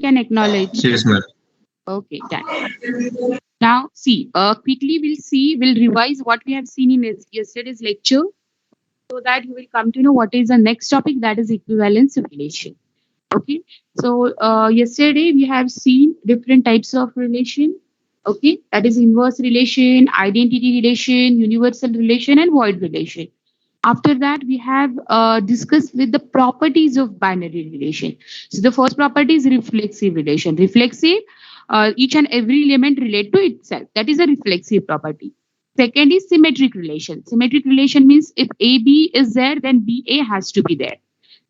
can acknowledge? Yes, ma'am. Okay, done. Now, see, quickly we'll revise what we have seen in yesterday's lecture so that you will come to know what is the next topic, that is equivalence relation. Okay, so yesterday we have seen different types of relation. Okay, that is inverse relation, identity relation, universal relation, and void relation. After that, we have discussed with the properties of binary relation. So the first property is reflexive relation. Reflexive, each and every element relate to itself. That is a reflexive property. Second is symmetric relation. Symmetric relation means if AB is there, then BA has to be there.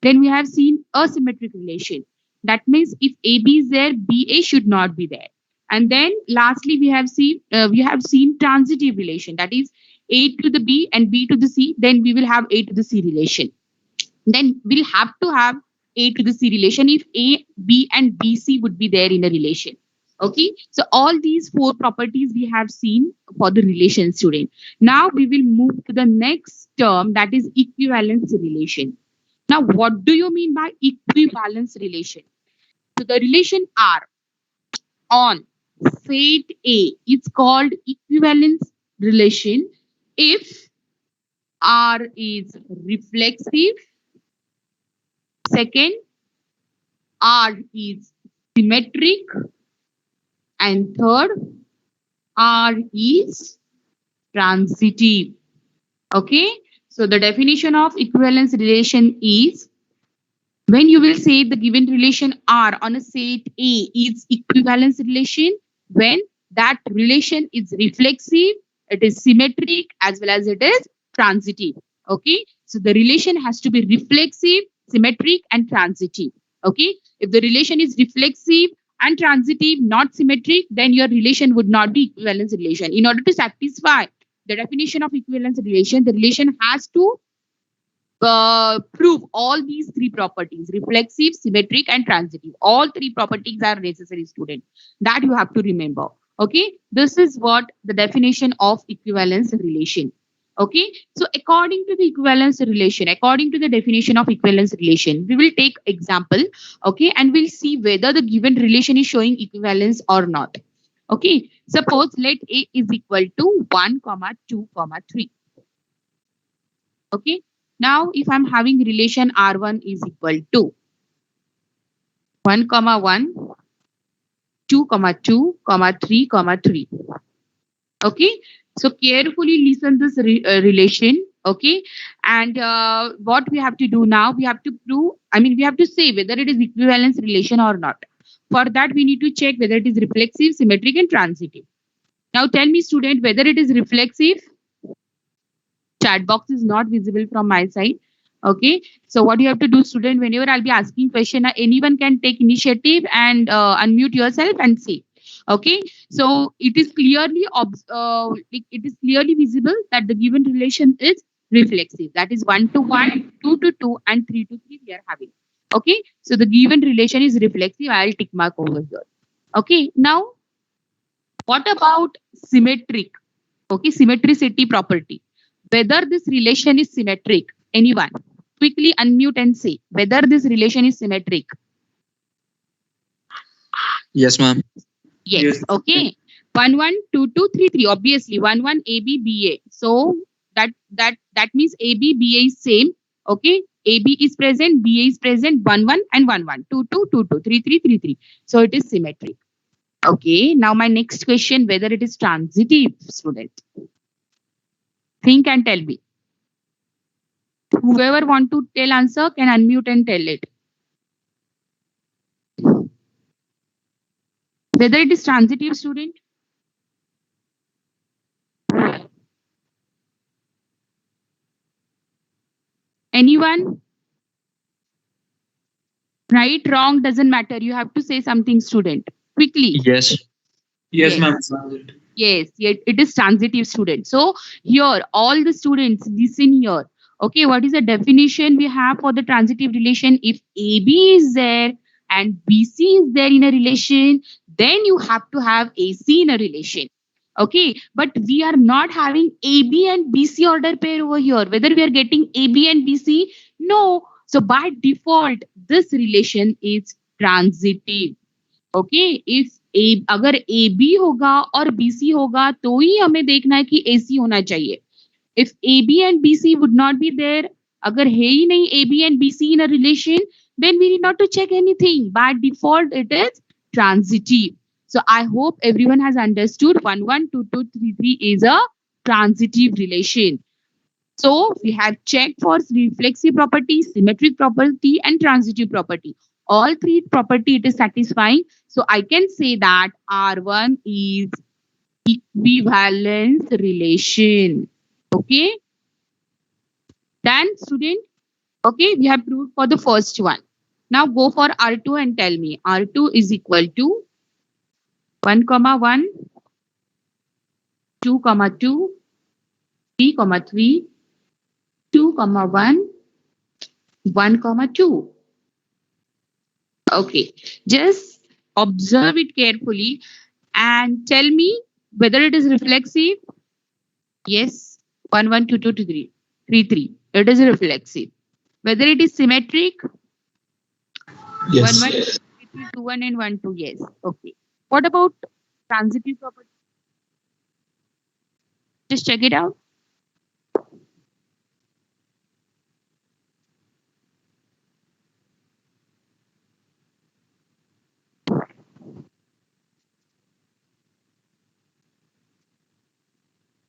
Then we have seen asymmetric relation. That means if AB is there, BA should not be there. And then lastly, we have seen transitive relation. That is A to the B and B to the C. Then we will have A to the C relation. Then we'll have to have A to the C relation if A, B, and BC would be there in a relation. Okay, so all these four properties we have seen for the relation, student. Now we will move to the next term, that is equivalence relation. Now, what do you mean by equivalence relation? So the relation R on set A is called equivalence relation if R is reflexive. Second, R is symmetric. And third, R is transitive. Okay, so the definition of equivalence relation is when you will say the given relation R on a set A is equivalence relation when that relation is reflexive, it is symmetric, as well as it is transitive. Okay, so the relation has to be reflexive, symmetric, and transitive. Okay, if the relation is reflexive and transitive, not symmetric, then your relation would not be equivalence relation. In order to satisfy the definition of equivalence relation, the relation has to prove all these three properties: reflexive, symmetric, and transitive. All three properties are necessary, student. That you have to remember. Okay, this is what the definition of equivalence relation. Okay, so according to the equivalence relation, according to the definition of equivalence relation, we will take example. Okay, and we'll see whether the given relation is showing equivalence or not. Okay, suppose let A is equal to 1, 2, 3. Okay, now if I'm having relation R1 is equal to 1, 1, 2, 2, 3, 3. Okay, so carefully listen this relation. Okay, and what we have to do now, we have to prove, we have to say whether it is equivalence relation or not. For that, we need to check whether it is reflexive, symmetric, and transitive. Now tell me, student, whether it is reflexive. Chat box is not visible from my side. Okay, so what you have to do, student, whenever I'll be asking question, anyone can take initiative and unmute yourself and say. Okay, so it is clearly visible that the given relation is reflexive. That is 1 to 1, 2 to 2, and 3 to 3 we are having. Okay, so the given relation is reflexive. I'll tick mark over here. Okay, now what about symmetric? Okay, symmetricity property. Whether this relation is symmetric. Anyone? Quickly unmute and say whether this relation is symmetric. Yes, ma'am. Yes. Okay. 1, 1, 2, 2, 3, 3. Obviously, 1, 1, AB, BA. So that means AB, BA is same. Okay. AB is present, BA is present, 1, 1, and 1, 1, 2, 2, 2, 2, 3, 3, 3, 3. So it is symmetric. Okay. Now my next question, whether it is transitive, student. Think and tell me. Whoever want to tell answer can unmute and tell it. Whether it is transitive, student. Anyone? Right, wrong, doesn't matter. You have to say something, student. Quickly. Yes. Yes, ma'am. Yes, it is transitive, student. So here, all the students listen here. Okay, what is the definition we have for the transitive relation? If AB is there and BC is there in a relation, then you have to have AC in a relation. Okay, but we are not having AB and BC order pair over here. Whether we are getting AB and BC, no. So by default, this relation is transitive. Okay if A अगर A B होगा और B C होगा तो ही हमें देखना है कि ए सी होना चाहिए. If AB and BC would not be there, अगर है ही नहीं AB and BC in a relation, then we need not to check anything. By default, it is transitive. So I hope everyone has understood 112233 is a transitive relation. So we have checked for reflexive property, symmetric property, and transitive property. All three property it is satisfying. So I can say that R1 is equivalence relation. Okay. Done, student? Okay, we have proved for the first one. Now go for R2 and tell me. R2 is equal to 1, comma 1, 2, comma 2, 3, comma 3, 2, comma 1, 1, comma 2. Okay, just observe it carefully and tell me whether it is reflexive. Yes, 1, 1, 2, 2, 2, 3, 3, 3. It is reflexive. Whether it is symmetric, Yes. 1, 1, 3, 3, 2, 1 and 1, 2. Yes. Okay. What about transitive property? Just check it out.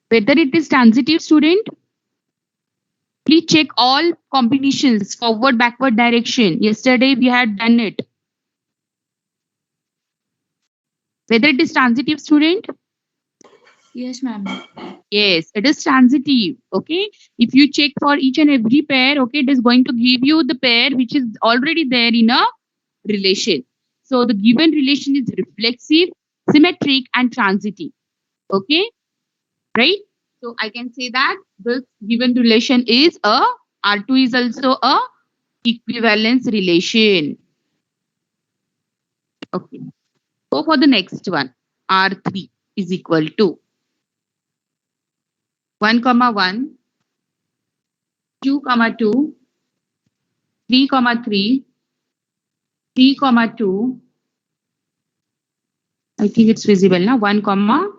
Whether it is transitive, student, please check all combinations, forward, backward direction. Yesterday we had done it. Whether it is transitive, student, Yes, ma'am. yes, it is transitive. Okay. If you check for each and every pair, okay, it is going to give you the pair which is already there in a relation. So the given relation is reflexive, symmetric, and transitive. Okay. Right? So I can say that this given relation is a R2 is also a equivalence relation. Okay. Go for the next one. R3 is equal to 1, comma 1, 2, comma 2, 3, comma 3, 3, comma 2. I think it's visible now. 1, comma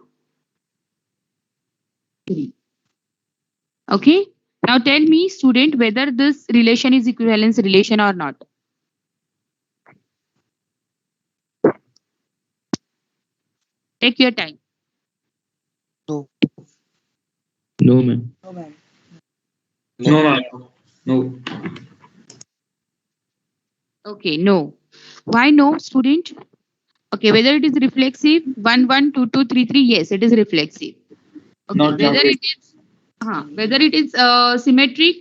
3. Okay. Now tell me, student, whether this relation is equivalence relation or not. Take your time. No. No, ma'am. No, ma'am. No, ma'am. No. Okay, no. Why no, student? Okay, whether it is reflexive, 1, 1, 2, 2, 3, 3, yes, it is reflexive. Okay, Not whether it is symmetric,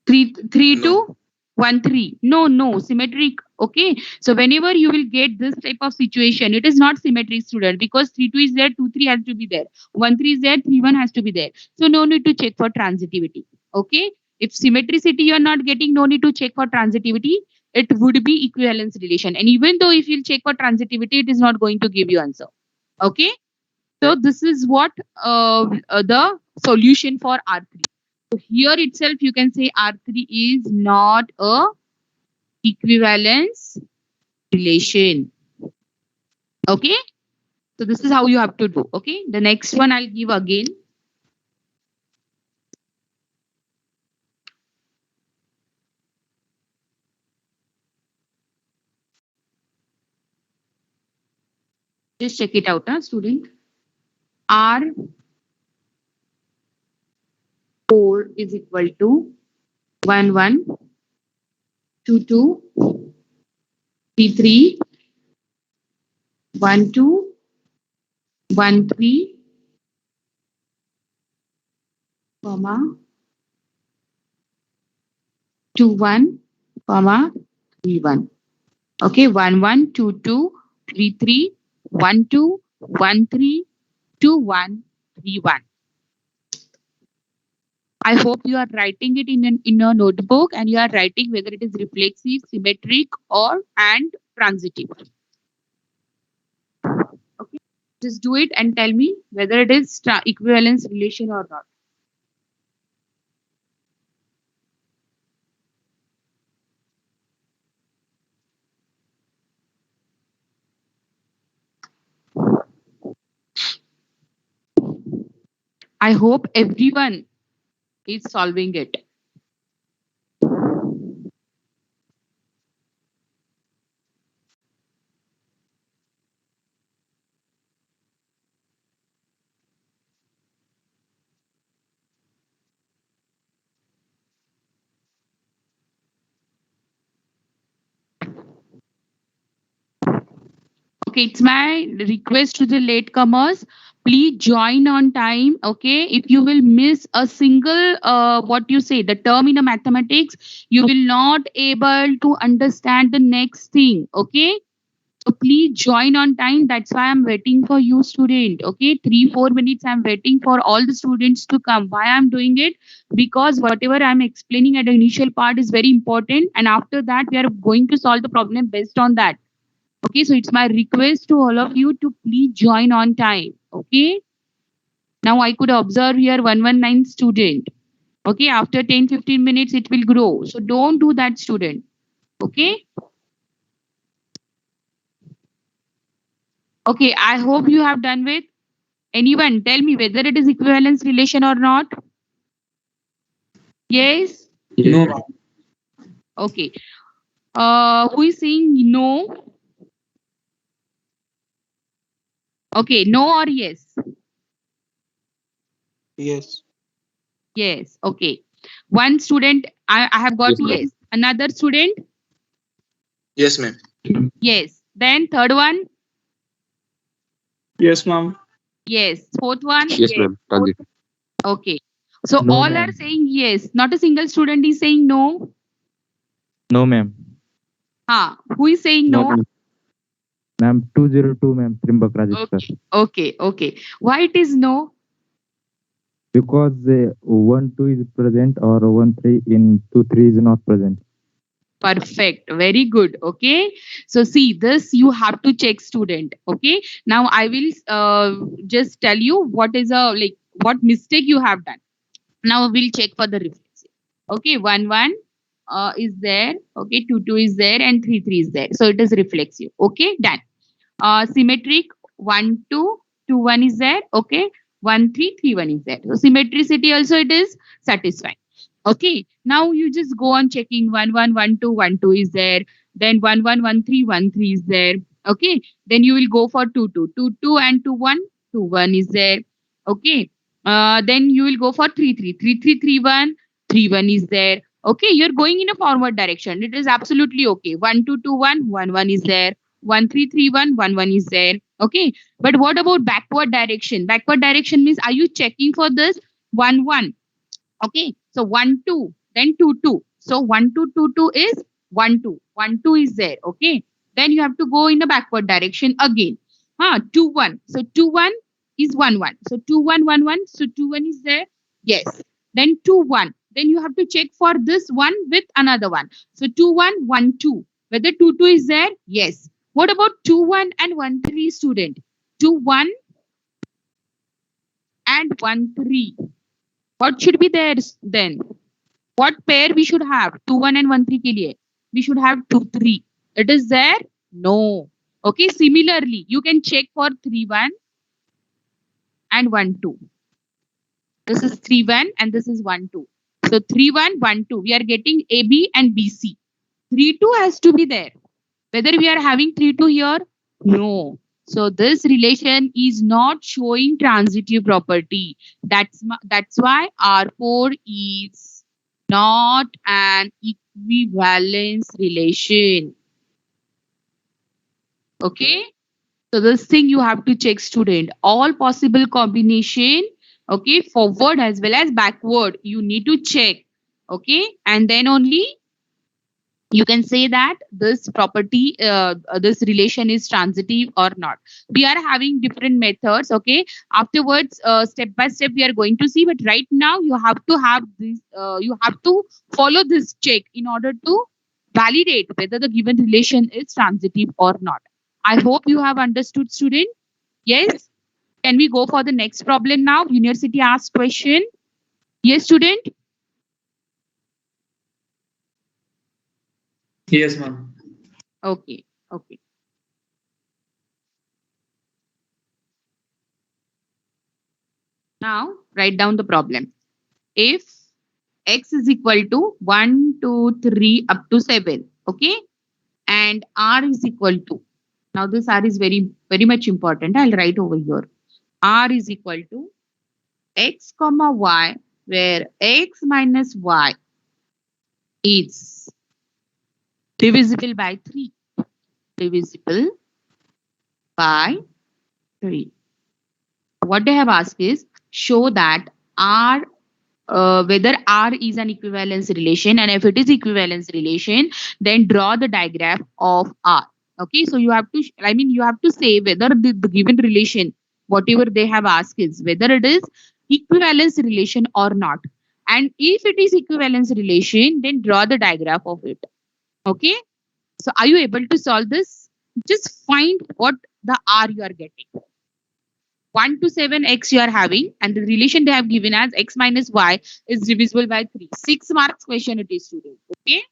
3, 3, No. 2, 1, 3. No, no, symmetric. Okay, so whenever you will get this type of situation, it is not symmetric, student, because 3, 2 is there, 2, 3 has to be there, 1, 3 is there, 3, 1 has to be there. So no need to check for transitivity. Okay, if symmetricity you are not getting, no need to check for transitivity. It would be equivalence relation. And even though if you check for transitivity, it is not going to give you answer. Okay. So this is what the solution for R3. So here itself you can say R3 is not a equivalence relation. Okay. So this is how you have to do. Okay. The next one I'll give again. Just check it out, student. R4 is equal to 1, 1, 2, 2, 3, 3, 1, 2, 1, 3, comma, 2, 1, comma, 3, 1. Okay, 1, 1, 2, 2, 3, 3, 1, 2, 1, 3, 2, 1, 3, 1. I hope you are writing it in a notebook and you are writing whether it is reflexive, symmetric, or and transitive. Okay, just do it and tell me whether it is equivalence relation or not. I hope everyone is solving it. Okay, it's my request to the latecomers. Please join on time. Okay, if you will miss a single what you say the term in a mathematics, you will not able to understand the next thing. Okay, so please join on time. That's why I'm waiting for you, student. Okay, 3-4 minutes. I'm waiting for all the students to come. Why I'm doing it? Because whatever I'm explaining at the initial part is very important, and after that we are going to solve the problem based on that. Okay, so it's my request to all of you to please join on time. Okay, now I could observe here 119 student. Okay, after 10-15 minutes it will grow. So don't do that, student. Okay. Okay, I hope you have done with. Anyone tell me whether it is equivalence relation or not? Yes. Yes, No, ma'am. Okay. Who is saying no? Okay, no or yes? yes, Yes. Okay. One student, I have got Yes, ma'am. yes. Another student, yes, ma'am. yes. Then third one, Yes, ma'am. yes. Fourth one, Yes, ma'am. Ranjit. okay. So No, all ma'am. are saying yes. Not a single student is saying no. No, ma'am. Who is saying No, no? ma'am. Ma'am, 202, ma'am. Trimbak Rajesh, sir. Okay. Why it is no? Because 1, 2 is present or 1, 3 in 2, 3 is not present. Perfect. Very good. Okay. So see this you have to check, student. Okay. Now I will just tell you what is a like what mistake you have done. Now we'll check for the reflexive. Okay. 1 1 is there. Okay. 2 2 is there and 3 3 is there. So it is reflexive. Okay. Done. Symmetric 1 2 2 1 is there. Okay. 1 3 3 1 is there. So symmetricity also it is satisfied. Okay. Now you just go on checking 1 1 1 2 1 2 is there. Then 1 1 1 3 1 3 is there. Okay. Then you will go for 2 2 2 2 and 2 1 2 1 is there. Okay. Then you will go for 3 3 3 3 3 1 3 1 is there. Okay. You're going in a forward direction. It is absolutely okay. 1 2 2 1 1 1 is there. 1 3 3 1 1 1 is there. Okay. But what about backward direction? Backward direction means are you checking for this 1 1? Okay, so 1 2 then 2 2, so 1 2 2 2 is 1 2 1 2 is there. Okay, then you have to go in a backward direction again. 2 1, so 2 1 is 1 1, so 2 1 1 1, so 2 1 is there. Yes, then 2 1, then you have to check for this one with another one. So 2 1 1 2, whether 2 2 is there. Yes, what about 2 1 and 1 3, student? 2 1 and 1 3, what should be there then? What pair we should have? 2 1 and 1 3 के लिए we should have 2 3. It is there? No. Okay, similarly you can check for 3 1 and 1 2. This is 3 1 and this is 1 2. So 3 1 1 2 we are getting AB and BC. 3 2 has to be there. Whether we are having 3 2 here? No. So this relation is not showing transitive property. That's why R4 is not an equivalence relation. Okay. So this thing you have to check, student. All possible combination, okay, forward as well as backward, you need to check. Okay, and then only you can say that this property this relation is transitive or not. We are having different methods. Okay, afterwards step by step we are going to see, but right now you have to have this you have to follow this check in order to validate whether the given relation is transitive or not. I hope you have understood, student. Yes, can we go for the next problem now? University asked question. Yes, student. Yes, ma'am. Okay. Now write down the problem. If x is equal to 1, 2, 3 up to 7, okay, and r is equal to, now this r is very much important. I'll write over here. R is equal to x comma y, where x minus y is divisible by 3. Divisible by 3. What they have asked is show that R, whether R is an equivalence relation, and if it is equivalence relation, then draw the diagram of R. Okay, so you have to, you have to say whether the given relation, whatever they have asked is whether it is equivalence relation or not. And if it is equivalence relation, then draw the diagram of it. Okay, so are you able to solve this? Just find what the R you are getting. 1 to 7 x you are having, and the relation they have given as x minus y is divisible by 3. 6 marks question it is, student. Okay,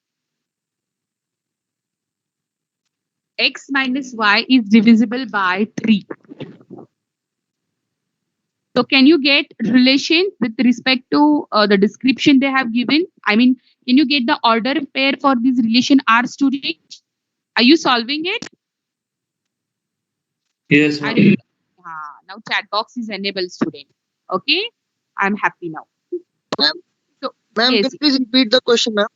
x minus y is divisible by 3. So can you get relation with respect to the description they have given? Can you get the order pair for this relation R, student? Are you solving it? Yes, Are ma'am. you? Now chat box is enabled, student. Okay, I'm happy now. Ma'am, So Ma'am, yes. can you please repeat the question, ma'am?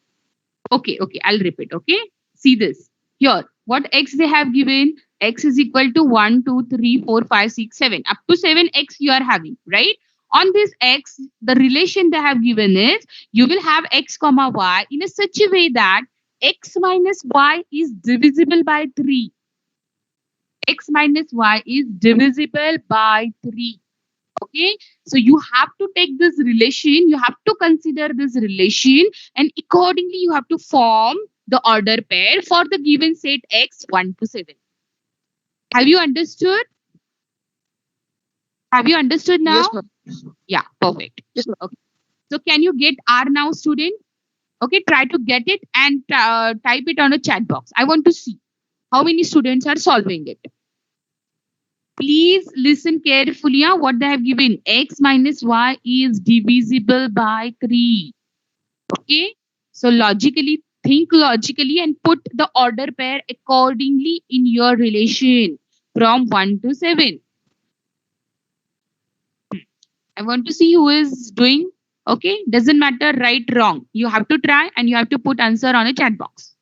Okay, I'll repeat. Okay, see this here. What x they have given? X is equal to 1, 2, 3, 4, 5, 6, 7. Up to 7 x you are having, right? On this x, the relation they have given is you will have x comma y in a such a way that x minus y is divisible by 3. X minus y is divisible by 3. Okay, so you have to take this relation, you have to consider this relation, and accordingly you have to form the order pair for the given set x 1 to 7. Have you understood? Have you understood now? Yes, ma'am. Yeah, perfect. Yes, ma'am. Okay, so can you get R now, student? Okay, try to get it and type it on a chat box. I want to see how many students are solving it. Please listen carefully. What they have given, x minus y is divisible by 3. Okay, so logically, think logically and put the order pair accordingly in your relation from 1 to 7. I want to see who is doing. Okay, doesn't matter right, wrong. You have to try and you have to put answer on a chat box.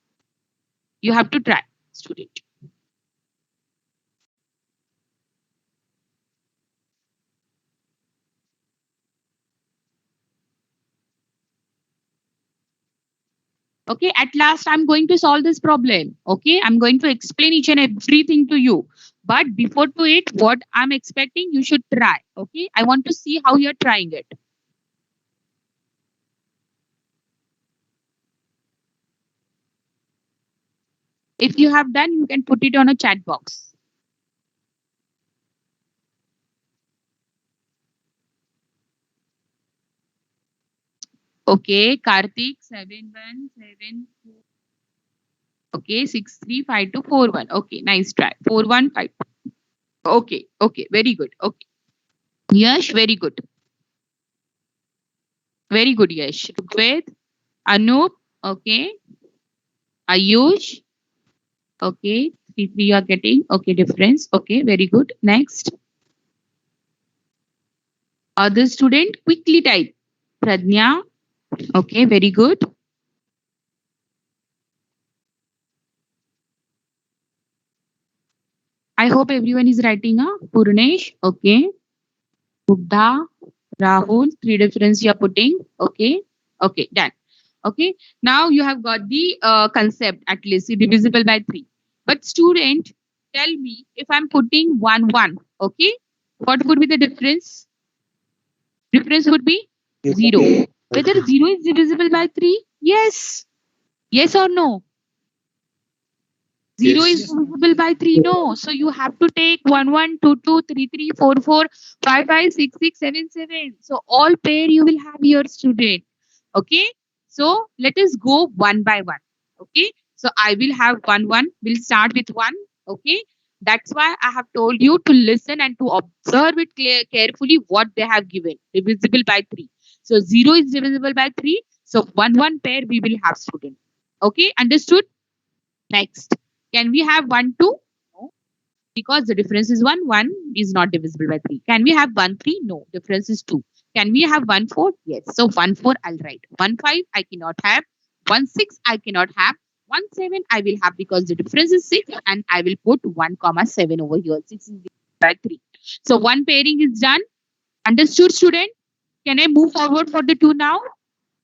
You have to try, student. Okay, at last I'm going to solve this problem. Okay, I'm going to explain each and everything to you. But before to it, what I'm expecting, you should try. Okay, I want to see how you're trying it. If you have done, you can put it on a chat box. Okay, Karthik 7174. Okay, 635241. Okay, nice try. 415. Okay, very good. Okay. Yash, very good. Very good, Yash. Rugved, Anup, okay. Ayush, okay. 3 you are getting. Okay, difference. Okay, very good. Next. Other student, quickly type. Pradnya, okay, very good. I hope everyone is writing. Purnesh, okay. Buddha, Rahul, 3 difference you are putting. Okay, done. Okay, now you have got the concept at least divisible by 3. But student, tell me if I'm putting 1, 1. Okay, what would be the difference? Difference would be 0. Whether 0 is divisible by 3? Yes. Yes or no? 0 Yes. is divisible by 3. No. So you have to take 1, 1, 2, 2, 3, 3, 4, 4, 5, 5, 6, 6, 7, 7. So all pair you will have here, student. Okay. So let us go one by one. Okay. So I will have 1, 1. We'll start with 1. Okay. That's why I have told you to listen and to observe it carefully what they have given. Divisible by 3. So 0 is divisible by 3. So 1 pair we will have, student. Okay, understood? Next. Can we have 1 2? No. Because the difference is 1. 1 is not divisible by 3. Can we have 1 3? No. Difference is 2. Can we have 1 4? Yes. So 1 4 I'll write. 1 5 I cannot have. 1 6 I cannot have. 1 7 I will have because the difference is 6 and I will put 1 comma 7 over here. 6 is divisible by 3. So one pairing is done. Understood, student? Can I move forward for the 2 now?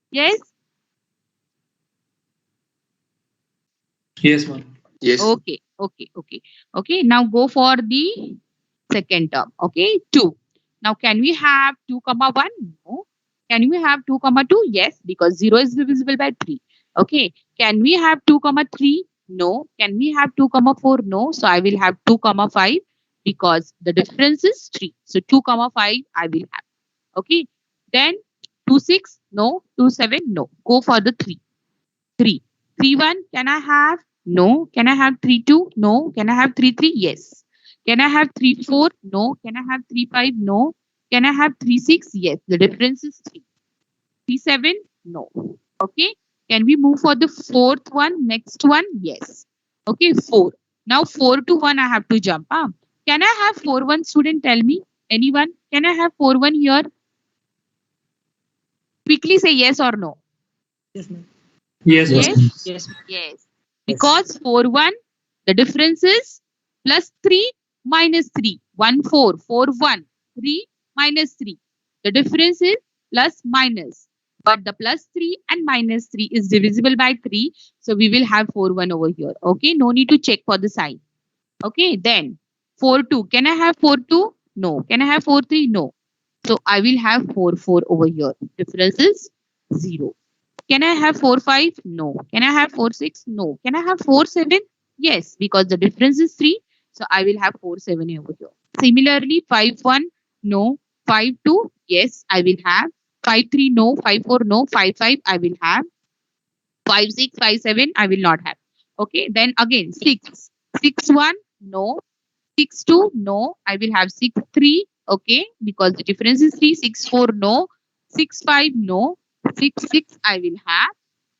Yes? Yes, ma'am. Yes. Okay. Now go for the second term. Okay, 2. Now can we have 2 comma 1? No. Can we have 2 comma 2? Yes, because 0 is divisible by 3. Okay. Can we have 2 comma 3? No. Can we have 2 comma 4? No. So I will have 2 comma 5 because the difference is 3. So 2 comma 5 I will have. Okay. Then 2 6? No. 2 7? No. Go for the 3. 3. 3 1? Can I have? No. Can I have 3 2? No. Can I have 3 3? Yes. Can I have 3 4? No. Can I have 3 5? No. Can I have 3 6? Yes. The difference is 3. 3 7? No. Okay. Can we move for the fourth one? Next one? Yes. Okay. 4. Now 4 to 1 I have to jump. Can I have 4 1, student? Tell me. Anyone? Can I have 4 1 here? Quickly say yes or no. Yes, ma'am. Yes. Because 4 1, the difference is plus 3 minus 3. 1 4. 4 1. 3 minus 3. The difference is plus minus. But the plus 3 and minus 3 is divisible by 3. So we will have 4 1 over here. Okay. No need to check for the sign. Okay. Then 4 2. Can I have 4 2? No. Can I have 4 3? No. So I will have 4 4 over here. Difference is 0. Can I have 4 5? No. Can I have 4 6? No. Can I have 4 7? Yes, because the difference is 3. So I will have 4 7 over here. Similarly, 5 1? No. 5 2? Yes, I will have. 5 3? No. 5 4? No. 5 5? I will have. 5 6? 5 7? I will not have. Okay. Then again, 6. 6 1? No. 6 2? No. I will have 6 3. Okay. Because the difference is 3. 6 4? No. 6 5? No. 6 6 I will have.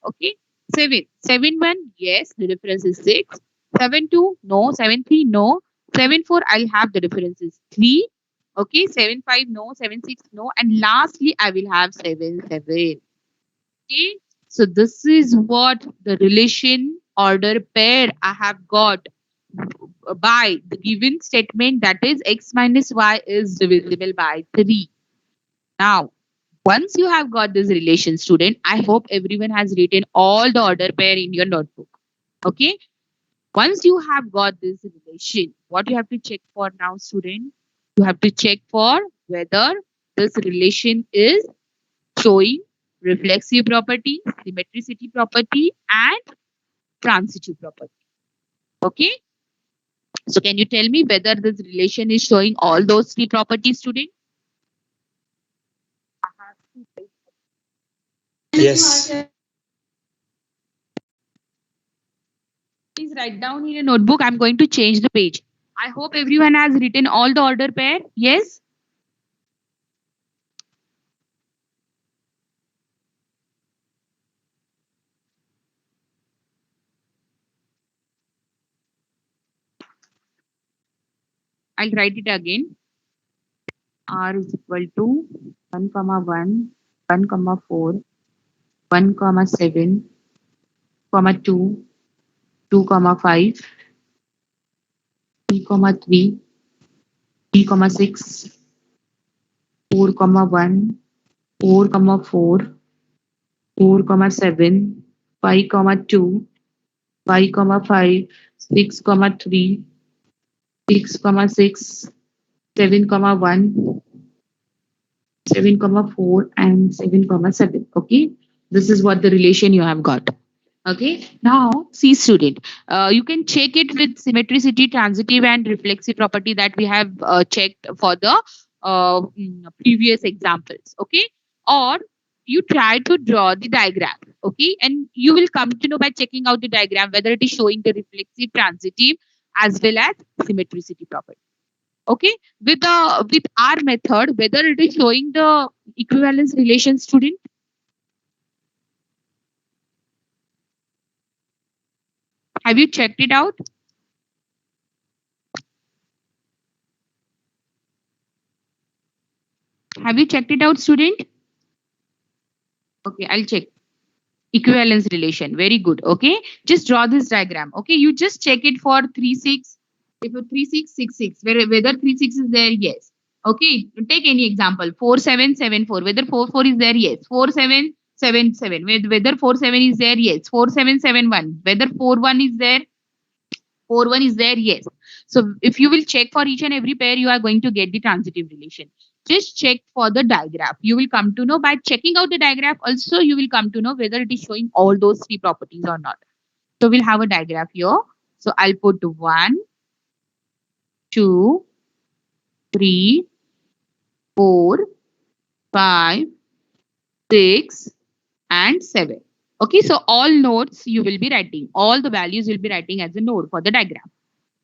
Okay. 7 7 1, yes, the difference is 6. 7 2, no. 7 3, no. 7 4 I'll have, the difference is 3. Okay. 7 5, no. 7 6, no. And lastly I will have 7 7. Okay. So this is what the relation order pair I have got by the given statement, that is x minus y is divisible by 3. Now once you have got this relation, student, I hope everyone has written all the order pair in your notebook. Okay. Once you have got this relation, what you have to check for now, student? You have to check for whether this relation is showing reflexive property, symmetricity property, and transitive property. Okay. So can you tell me whether this relation is showing all those 3 properties, student? Yes. Please write down in a notebook. I'm going to change the page. I hope everyone has written all the order pair. Yes? I'll write it again. R is equal to 1 comma 1, 1 comma 4, 1 comma 7, comma 2, 2 comma 5, 3 comma 3, 3 comma 6, 4 comma 1, 4 comma 4, 4 comma 7, 5 comma 2, 5 comma 5, 6 comma 3, 6 comma 6, 7 comma 1, 7 comma 4, and 7 comma 7. Okay, this is what the relation you have got. Okay, now see, student, you can check it with symmetricity, transitive, and reflexive property that we have checked for the previous examples. Okay, or you try to draw the diagram. Okay, and you will come to know by checking out the diagram whether it is showing the reflexive, transitive, as well as symmetricity property. Okay, with our method, whether it is showing the equivalence relation, student. Have you checked it out? Have you checked it out, student? Okay, I'll check. Equivalence relation. Very good. Okay, just draw this diagram. Okay, you just check it for 3 6. If 3 6 6 6, whether 3 6 is there, yes. Okay, take any example. 4 7 7 4. Whether 4 4 is there, yes. 4 7 7 7. Whether 4 7 is there, yes. 4 7 7 1. Whether 4 1 is there, 4 1 is there, yes. So if you will check for each and every pair, you are going to get the transitive relation. Just check for the diagram. You will come to know by checking out the diagram. Also, you will come to know whether it is showing all those three properties or not. So we'll have a diagram here. So I'll put 1, 2, 3, 4, 5, 6, and 7. Okay, so all nodes you will be writing. All the values you'll be writing as a node for the diagram.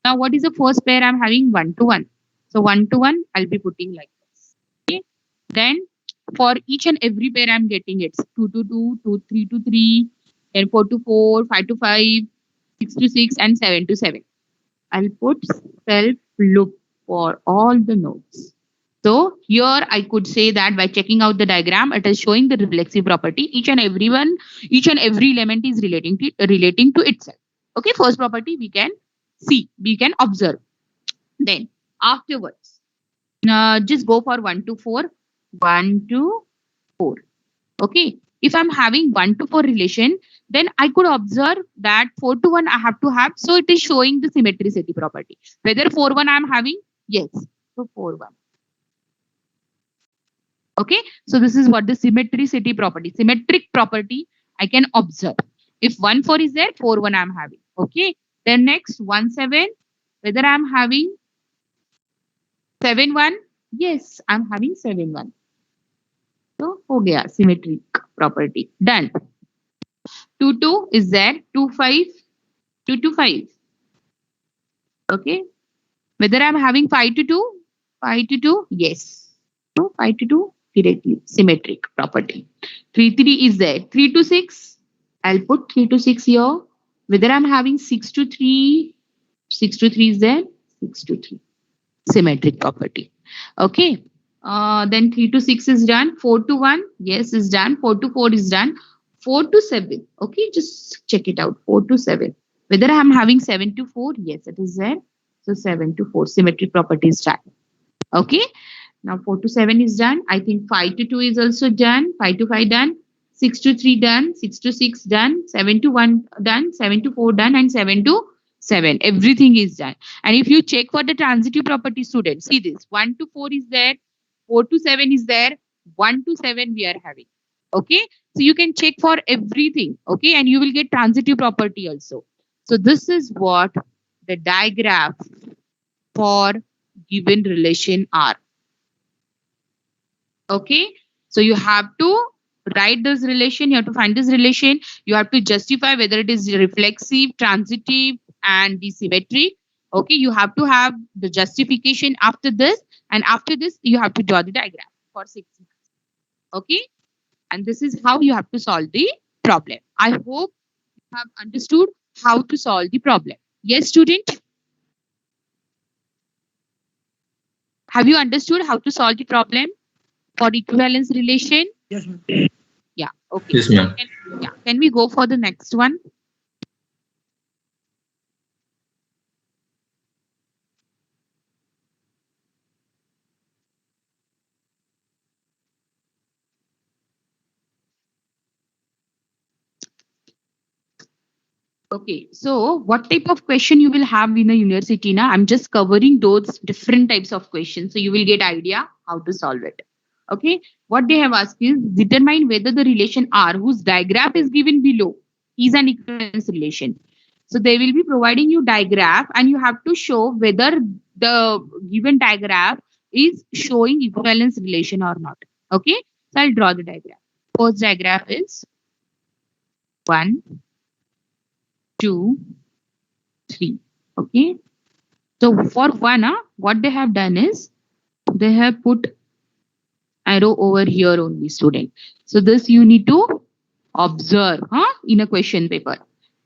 Now, what is the first pair I'm having? 1 to 1. So 1 to 1, I'll be putting like this. Okay. Then for each and every pair I'm getting it's 2 to 2, 2, 3 to 3, then 4 to 4, 5 to 5, 6 to 6, and 7 to 7. I'll put self loop for all the nodes. So here I could say that by checking out the diagram, it is showing the reflexive property. Each and every element is relating to itself. Okay, first property we can see, we can observe. Then afterwards, just go for 1 to 4, 1 to 4. Okay, if I'm having 1 to 4 relation, then I could observe that 4 to 1 I have to have. So it is showing the symmetricity property. Whether 4 1 I'm having, yes. So 4 1. Okay, so this is what the symmetric property I can observe. If 1 4 is there, 4 1 I'm having. Okay, then next 1 7, whether I'm having 7 1, yes, I'm having 7 1. So ho gaya symmetric property. Done. 2 2 is there, 2 5, 2 to 5. Okay, whether I'm having 5 to 2, 5 to 2, yes. So 5 to 2 directly symmetric property. 3 3 is there, 3 to 6, I'll put 3 to 6 here. Whether I'm having 6 to 3, 6 to 3 is there, 6 to 3 symmetric property. Okay, then 3 to 6 is done. 4 to 1, yes, is done. 4 to 4 is done. 4 to 7, okay, just check it out. 4 to 7, whether I'm having 7 to 4, yes, it is there. So 7 to 4 symmetric property is done. Okay, now 4 to 7 is done. I think 5 to 2 is also done. 5 to 5 done. 6 to 3 done. 6 to 6 done. 7 to 1 done. 7 to 4 done. And 7 to 7. Everything is done. And if you check for the transitive property, students, see this. 1 to 4 is there. 4 to 7 is there. 1 to 7 we are having. Okay, so you can check for everything. Okay, and you will get transitive property also. So this is what the diagram for given relation are. Okay, so you have to write this relation, you have to find this relation, you have to justify whether it is reflexive, transitive, and the symmetric. Okay, you have to have the justification after this, and after this you have to draw the diagram for 6 months. Okay, and this is how you have to solve the problem. I hope you have understood how to solve the problem. Yes, student? Have you understood how to solve the problem for equivalence relation? Yes, ma'am. Yeah, okay. Yes, ma'am. Can we go for the next one? Okay, so what type of question you will have in a university now? I'm just covering those different types of questions, so you will get idea how to solve it. Okay, what they have asked is determine whether the relation R, whose diagram is given below, is an equivalence relation. So they will be providing you diagram, and you have to show whether the given diagram is showing equivalence relation or not. Okay, so I'll draw the diagram. First diagram is 1, 2, 3. Okay, So for one, what they have done is they have put arrow over here only, student. So this you need to observe in a question paper.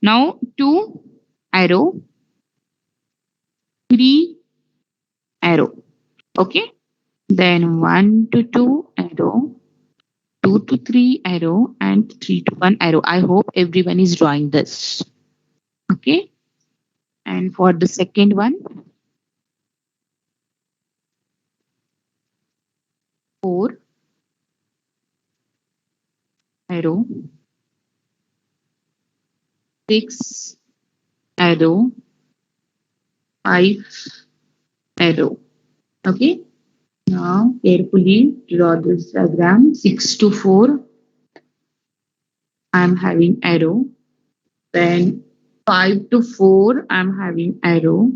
Now 2 arrow, 3 arrow. Okay. Then 1 to 2 arrow, 2 to 3 arrow, and 3 to 1 arrow. I hope everyone is drawing this. Okay. And for the second one, 4 arrow, 6 arrow, 5 arrow. Okay. Now carefully draw this diagram. 6 to 4, I'm having arrow. Then 5 to 4, I'm having arrow.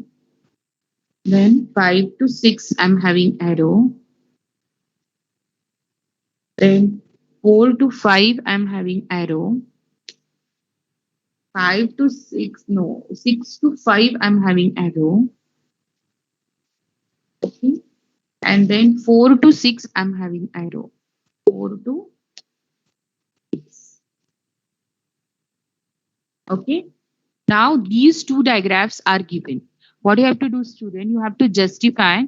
Then 5 to 6, I'm having arrow. Then 4 to 5, I'm having arrow. 5 to 6, no, 6 to 5, I'm having arrow. Okay. And then 4 to 6, I'm having arrow. 4 to 6. Okay. Now these two diagrams are given. What you have to do, student, you have to justify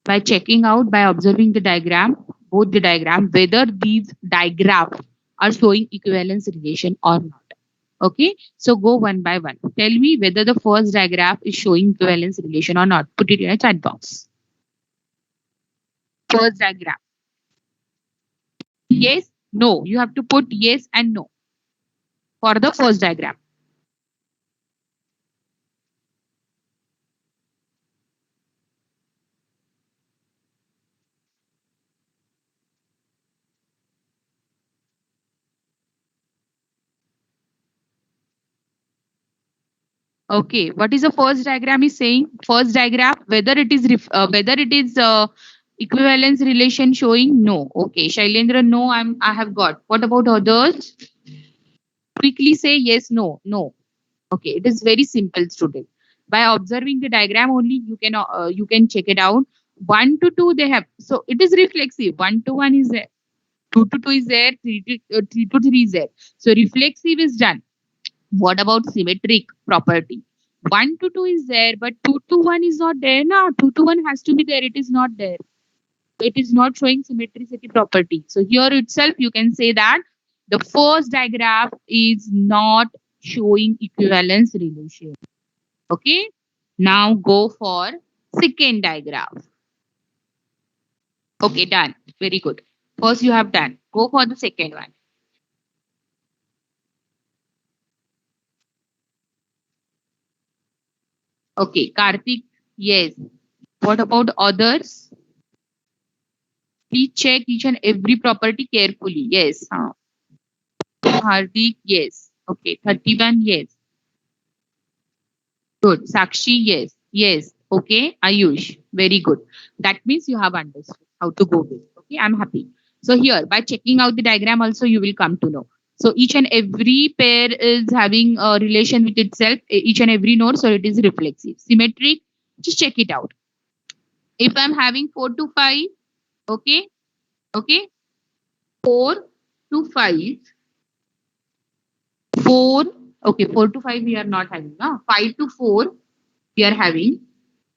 by checking out, by observing the diagram, both the diagram, whether these diagrams are showing equivalence relation or not. Okay, so go one by one. Tell me whether the first diagram is showing equivalence relation or not. Put it in a chat box. First diagram. Yes, no. You have to put yes and no for the first diagram. Okay, what is the first diagram is saying? First diagram, whether it is equivalence relation showing? No. Okay, Shailendra, no. I have got. What about others? Quickly say yes, no, no. Okay, it is very simple, student. By observing the diagram only, you can check it out. 1 to 2 they have. So it is reflexive. 1 to 1 is there. 2 to 2 is there. 3 to 3 is there. So reflexive is done. What about symmetric property? 1 to 2 is there, but 2 to 1 is not there. No, 2 to 1 has to be there. It is not there. It is not showing symmetricity property. So here itself, you can say that the first diagram is not showing equivalence relation. Okay. Now go for second diagram. Okay, done. Very good. First you have done. Go for the second one. Okay, Karthik, yes. What about others? Please check each and every property carefully. Yes. Hardik, yes. Okay, 31, yes. Good. Sakshi, yes. Yes. Okay, Ayush, very good. That means you have understood how to go with. Okay, I'm happy. So here, by checking out the diagram also, you will come to know. So each and every pair is having a relation with itself, each and every node, so it is reflexive. Symmetric, just check it out. If I'm having 4 to 5, okay, okay, 4 to 5, 4, okay, 4 to 5 we are not having, 5 to 4 we are having,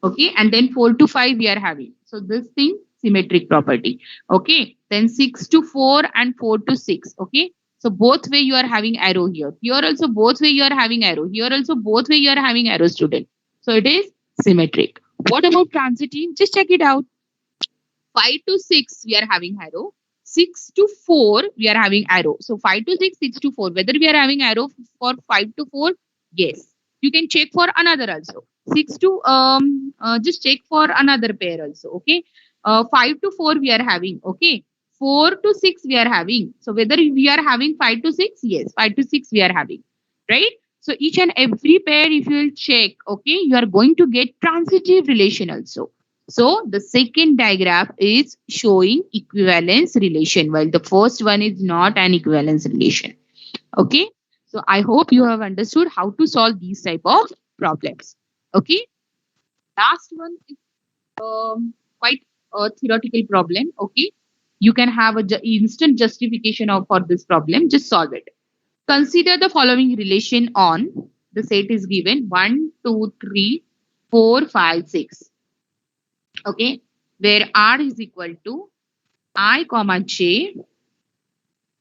okay, and then 4 to 5 we are having. So this thing, symmetric property, okay. Then 6 to 4 and 4 to 6, okay. So both way you are having arrow here. Here also both way you are having arrow. Here also both way you are having arrow, student. So it is symmetric. What about transitive? Just check it out. 5 to 6 we are having arrow. 6 to 4 we are having arrow. So 5 to 6, 6 to 4. Whether we are having arrow for 5 to 4, yes. You can check for another also. 6 to just check for another pair also. Okay. 5 to 4 we are having. Okay. 4 to 6 we are having. So whether we are having 5 to 6, yes, 5 to 6 we are having. Right? So each and every pair, if you will check, okay, you are going to get transitive relation also. So the second diagram is showing equivalence relation, while the first one is not an equivalence relation. Okay. So I hope you have understood how to solve these type of problems. Okay. Last one is quite a theoretical problem. Okay, you can have a instant justification of for this problem. Just solve it. Consider the following relation on the set is given 1, 2, 3, 4, 5, 6. Okay, where R is equal to I comma J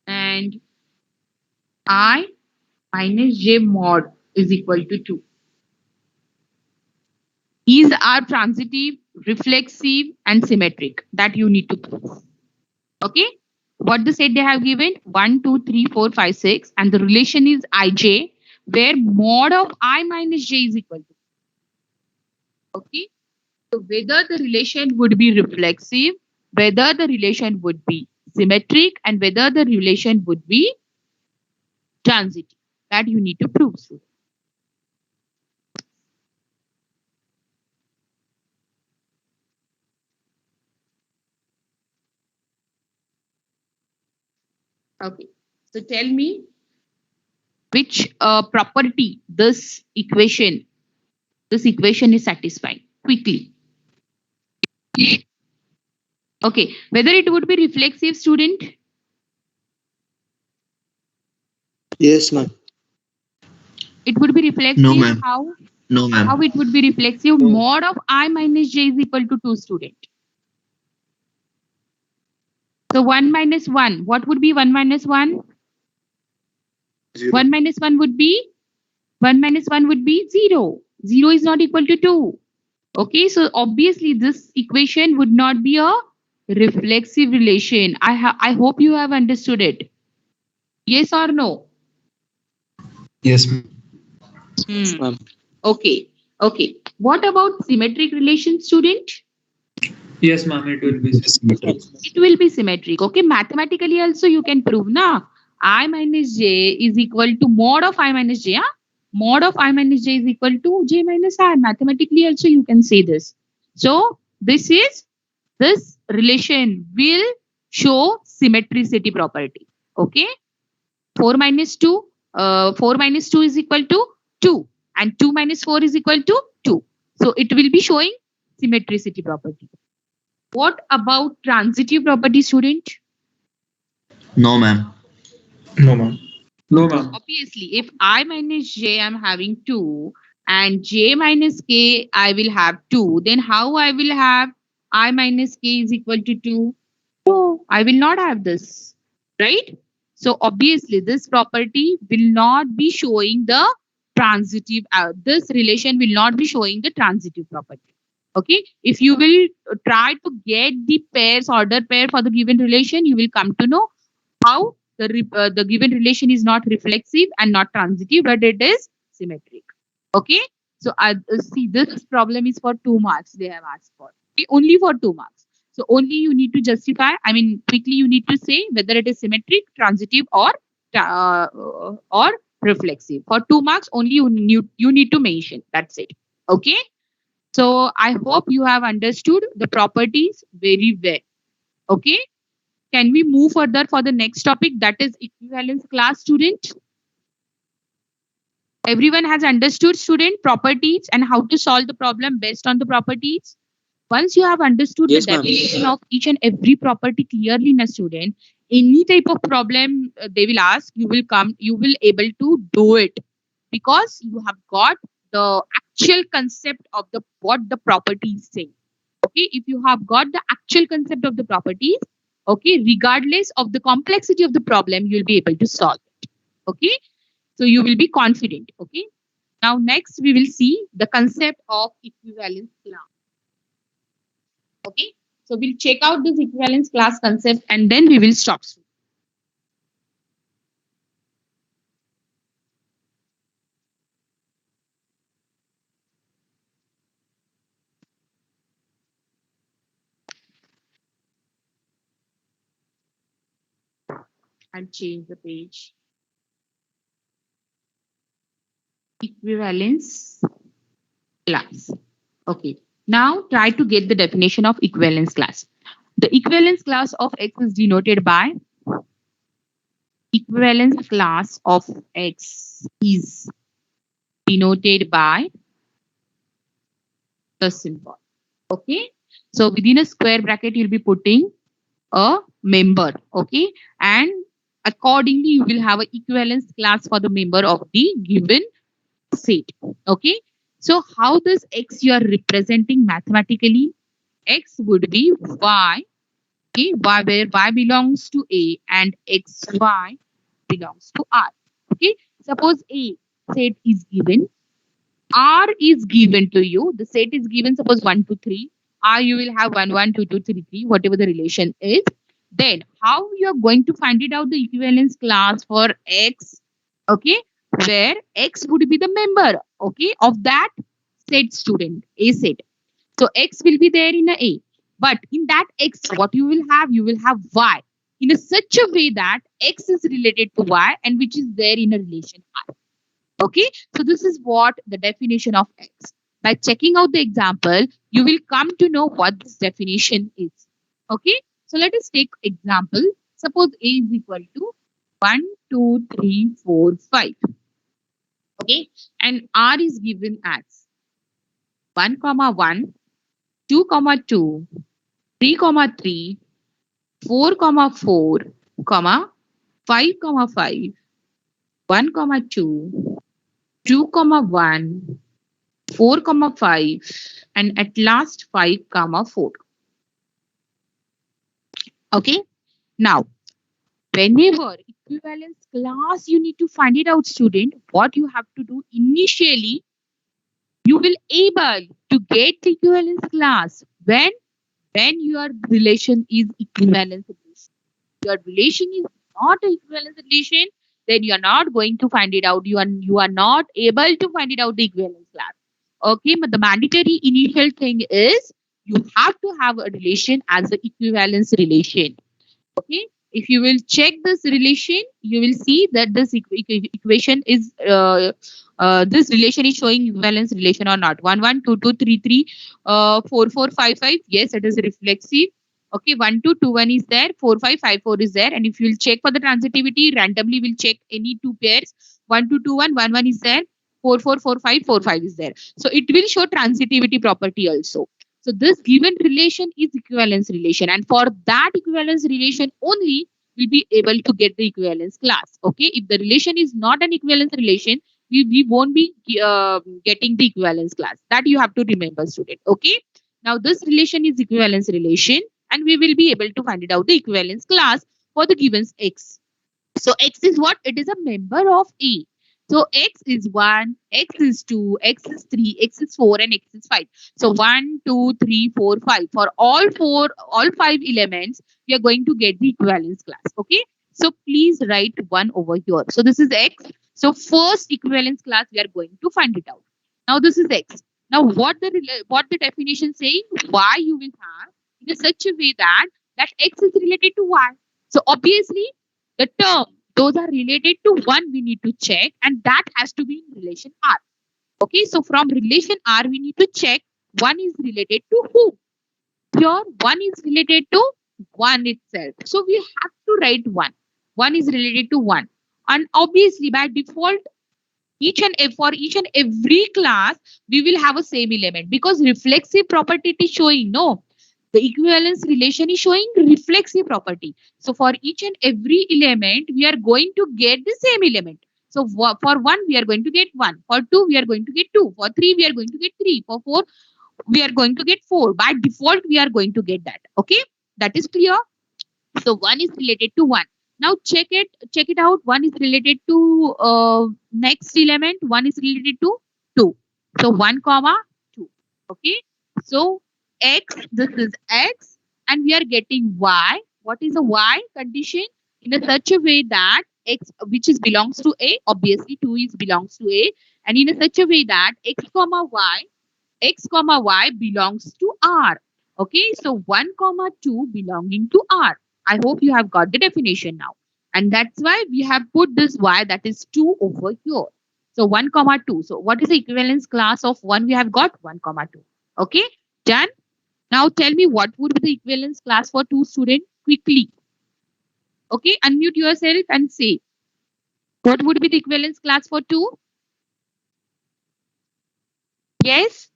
and I minus J mod is equal to 2. These are transitive, reflexive, and symmetric that you need to prove. Okay, what the set they have given 1, 2, 3, 4, 5, 6, and the relation is Ij, where mod of I minus J is equal to. Okay, so whether the relation would be reflexive, whether the relation would be symmetric, and whether the relation would be transitive, that you need to prove. Okay, so tell me which property this equation is satisfying quickly. Okay, whether it would be reflexive, student. Yes, ma'am. It would be reflexive. No, ma'am. How? No, ma'am. How it would be reflexive? Mod of I minus J is equal to 2, student. So 1 minus 1. What would be 1 minus 1? 0. 1 minus 1 would be 0. 0 is not equal to 2. Okay, so obviously this equation would not be a reflexive relation. I hope you have understood it. Yes or no? Yes, ma'am. Hmm. Okay. Okay. What about symmetric relation, student? Yes, ma'am, it will be symmetric. It will be symmetric. Okay, mathematically also you can prove na I minus J is equal to mod of I minus J. Mod of I minus J is equal to J minus I. Mathematically also you can say this. So this relation will show symmetricity property. Okay, 4 minus 2 is equal to 2 and 2 minus 4 is equal to 2. So it will be showing symmetricity property. What about transitive property, student? No, ma'am. No, ma'am. No, ma'am. Obviously, if I minus J I'm having 2 and J minus K I will have 2, then how I will have I minus K is equal to 2? No, I will not have this, right? So obviously this property will not be showing the transitive, this relation will not be showing the transitive property. Okay, if you will try to get the pairs, order pair for the given relation, you will come to know how the given relation is not reflexive and not transitive, but it is symmetric. Okay, so see, this problem is for 2 marks they have asked for. Okay? Only for 2 marks. So only you need to justify, I mean quickly you need to say whether it is symmetric, transitive, or reflexive. For 2 marks only you need to mention. That's it. Okay, so I hope you have understood the properties very well. Okay, can we move further for the next topic, that is equivalence class, student? Everyone has understood, student, properties and how to solve the problem based on the properties. Once you have understood Yes, the ma'am. definition of each and every property clearly in a student, any type of problem they will ask, you will able to do it because you have got the actual concept of the what the property is saying. Okay, if you have got the actual concept of the properties, okay, regardless of the complexity of the problem, you'll be able to solve it. Okay, so you will be confident. Okay, now next we will see the concept of equivalence class. Okay, so we'll check out this equivalence class concept and then we will stop soon. I'll change the page. Equivalence class. Okay, now try to get the definition of equivalence class. The equivalence class of X is denoted by equivalence class of X is denoted by the symbol. Okay. So within a square bracket, you'll be putting a member. Okay. And accordingly, you will have an equivalence class for the member of the given set. Okay. So how does X you are representing mathematically? X would be Y. Okay. Y where Y belongs to A and XY belongs to R. Okay. Suppose A set is given. R is given to you. The set is given, suppose 1, 2, 3. R you will have 1, 1, 2, 2, 3, 3, whatever the relation is. Then how you are going to find it out the equivalence class for X, okay, where X would be the member, okay, of that set student, A set. So X will be there in a. But in that X, what you will have? You will have Y in a such a way that X is related to Y and which is there in a relation R. Okay, so this is what the definition of X. By checking out the example, you will come to know what this definition is. Okay, so let us take example. Suppose A is equal to 1, 2, 3, 4, 5. Okay, and R is given as 1, 1, 2, 2, 3, 3, 4, 4, 5, 5, 1, 2, 2, 1, 4, 5, and at last 5, 4. Okay. Now, whenever equivalence class you need to find it out, student, what you have to do initially, you will able to get the equivalence class when your relation is equivalence relation. Your relation is not an equivalence relation, then you are not going to find it out. You are not able to find it out the equivalence class. Okay, but the mandatory initial thing is you have to have a relation as an equivalence relation. Okay, if you will check this relation, you will see that this equation is this relation is showing equivalence relation or not. 1, 1, 2, 2, 3, 3, 4, 4, 5, 5. Yes, it is reflexive. Okay, 1, 2, 2, 1 is there, 4, 5, 5, 4 is there. And if you will check for the transitivity, randomly will check any two pairs. 1, 2, 2, 1, 1, 1 is there. 4, 4, 4, 5, 4, 5 is there. So it will show transitivity property also. So this given relation is equivalence relation, and for that equivalence relation only we'll be able to get the equivalence class. Okay, if the relation is not an equivalence relation, we won't be getting the equivalence class. That you have to remember, student. Okay, now this relation is equivalence relation, and we will be able to find it out the equivalence class for the given X. So X is what? It is a member of A. So X is 1, X is 2, X is 3, X is 4, and X is 5. So 1, 2, 3, 4, 5. For all 5 elements, we are going to get the equivalence class. Okay. So please write 1 over here. So this is X. So first equivalence class, we are going to find it out. Now this is X. Now what the definition saying? Y you will have in such a way that X is related to Y. So obviously the term, those are related to 1 we need to check, and that has to be in relation R. Okay, so from relation R we need to check 1 is related to who. Here 1 is related to 1 itself. So we have to write 1. 1 is related to 1. And obviously by default, for each and every class, we will have a same element because reflexive property is showing, no. The equivalence relation is showing reflexive property. So for each and every element, we are going to get the same element. So for 1, we are going to get 1. For 2, we are going to get 2. For 3, we are going to get 3. For 4, we are going to get 4. By default, we are going to get that. Okay, that is clear. So 1 is related to 1. Now check it out. 1 is related to next element. 1 is related to 2. So 1, 2. Okay. So X, this is X, and we are getting Y. What is a Y condition? In a such a way that X, which is belongs to A, obviously 2 is belongs to A, and in a such a way that X, Y belongs to R. Okay, so 1, 2 belonging to R. I hope you have got the definition now. And that's why we have put this Y, that is 2 over here. So 1, 2. So what is the equivalence class of 1 we have got? 1, 2. Okay, done. Now tell me what would be the equivalence class for 2 students quickly. Okay, unmute yourself and say what would be the equivalence class for 2? Yes,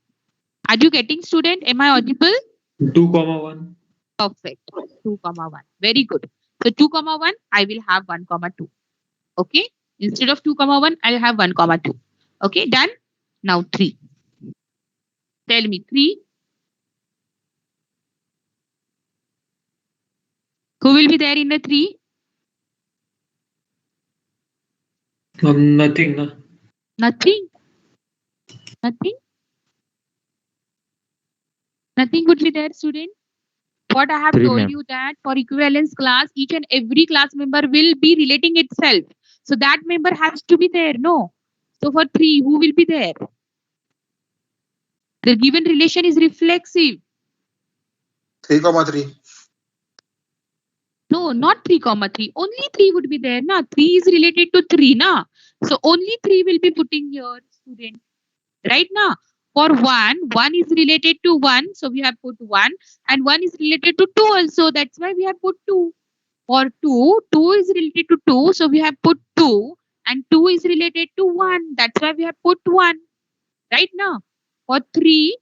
Are you getting, student? Am I audible? 2 comma 1. Perfect. 2 comma 1. Very good. So 2 comma 1, I will have 1 comma 2. Okay. Instead of 2 comma 1, I'll have 1 comma 2. Okay. Done. Now 3. Tell me 3. Who will be there in the 3? Nothing. No. Nothing. Nothing. Nothing would be there, student. What I have 3, told ma'am. you that for equivalence class, each and every class member will be relating itself. So that member has to be there. No. So for 3, who will be there? The given relation is reflexive. 3,3. No, not 3 comma 3. Only 3 would be there. Na 3 is related to 3. Na. So only 3 will be putting here, student. Right now. For 1 is related to 1. So we have put 1. And 1 is related to 2 also. That's why we have put 2. For 2 is related to 2. So we have put 2. And 2 is related to 1. That's why we have put 1. Right now. For 3,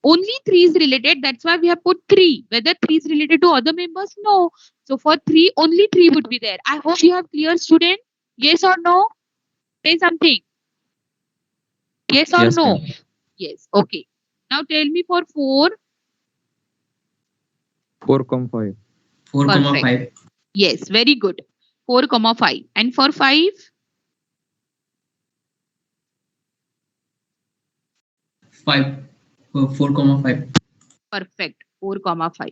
only 3 is related. That's why we have put 3. Whether 3 is related to other members? No. So for 3, only 3 would be there. I hope you have clear, student. Yes or no? Say something. Yes or Yes, no? ma'am. Yes. Okay. Now tell me for 4. 4, 5. 4 comma Perfect. 5. Yes. Very good. 4 comma 5. And for 5? 5. 4 comma 5. Perfect. 4 comma 5.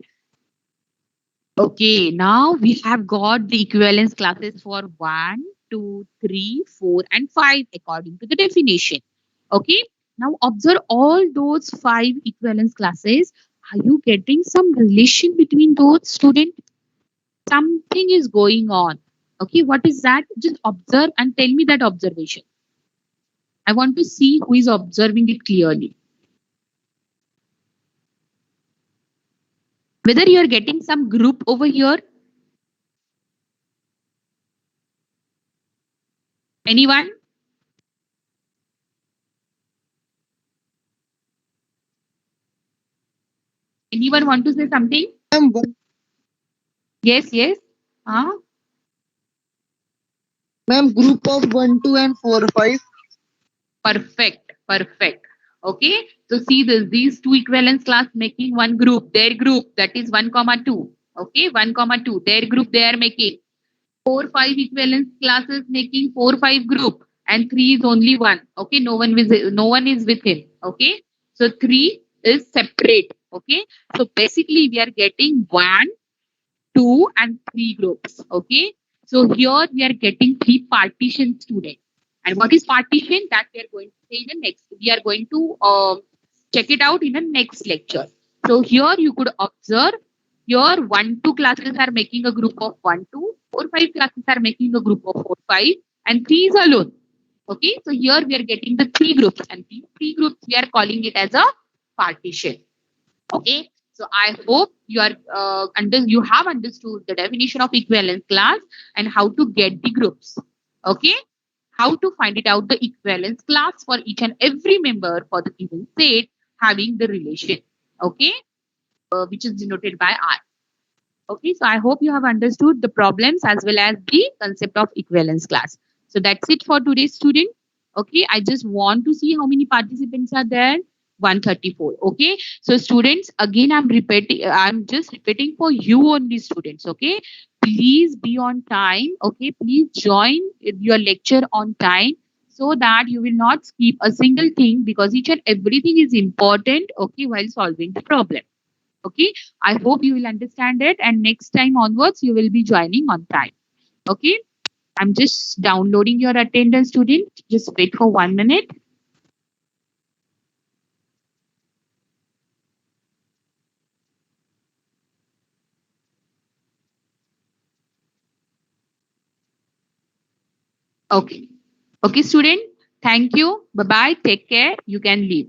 Okay. Now we have got the equivalence classes for 1, 2, 3, 4, and 5 according to the definition. Okay. Now observe all those 5 equivalence classes. Are you getting some relation between those, student? Something is going on. Okay. What is that? Just observe and tell me that observation. I want to see who is observing it clearly. Whether you are getting some group over here. Anyone? Anyone want to say something? Ma'am, Yes, yes. Huh? ma'am, group of 1, 2, and 4, 5. Perfect. Perfect. Okay. So see this, these two equivalence class making one group, their group, that is 1 comma 2. Okay. 1 comma 2, their group they are making. 4, 5 equivalence classes making 4, 5 group, and 3 is only 1. Okay. No one is with him. Okay. So 3 is separate. Okay. So basically we are getting 1, 2, and 3 groups. Okay. So here we are getting 3 partition students. And what is partition? That we are going to say in the next. We are going to check it out in the next lecture. So here you could observe here 1, 2 classes are making a group of 1, 2, 4, 5 classes are making a group of 4, 5, and 3 is alone. Okay. So here we are getting the 3 groups, and these 3 groups we are calling it as a partition. Okay. So I hope you are you have understood the definition of equivalence class and how to get the groups. Okay. How to find it out the equivalence class for each and every member for the given set having the relation. Okay. Which is denoted by R. Okay. So I hope you have understood the problems as well as the concept of equivalence class. So that's it for today's student. Okay. I just want to see how many participants are there. 134. Okay. So students, again, I'm just repeating for you only, students. Okay. Please be on time. Okay. Please join your lecture on time so that you will not skip a single thing, because each and everything is important. Okay. While solving the problem. Okay. I hope you will understand it, and next time onwards, you will be joining on time. Okay. I'm just downloading your attendance, student. Just wait for 1 minute. Okay. Okay, student. Thank you. Bye-bye. Take care. You can leave.